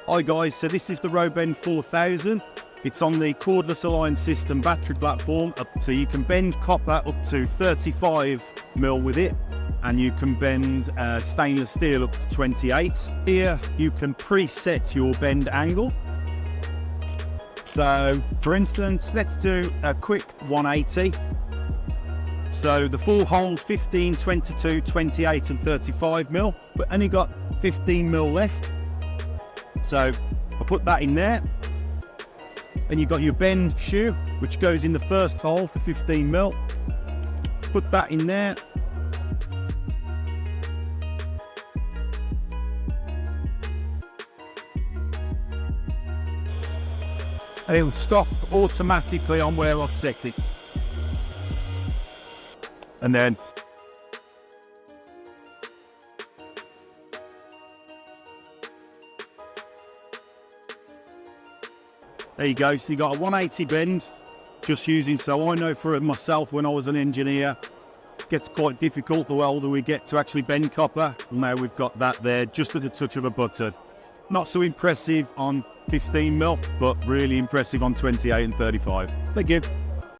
Hi guys, so this is the Robend 4000. It's on the cordless aligned system battery platform, so you can bend copper up to 35mm with it, and you can bend stainless steel up to 28. Here you can preset your bend angle. So for instance, let's do a quick 180. So the full holes 15, 22, 28 and 35mm, but only got 15mm left. So I put that in there. And you've got your bend shoe, which goes in the first hole for 15mm. Put that in there. And it will stop automatically on where I've set it. And then there you go, so you got a 180 bend, just using, so I know for myself when I was an engineer, it gets quite difficult the older we get to actually bend copper. Well, now we've got that there, just at the touch of a button. Not so impressive on 15mm, but really impressive on 28 and 35. Thank you.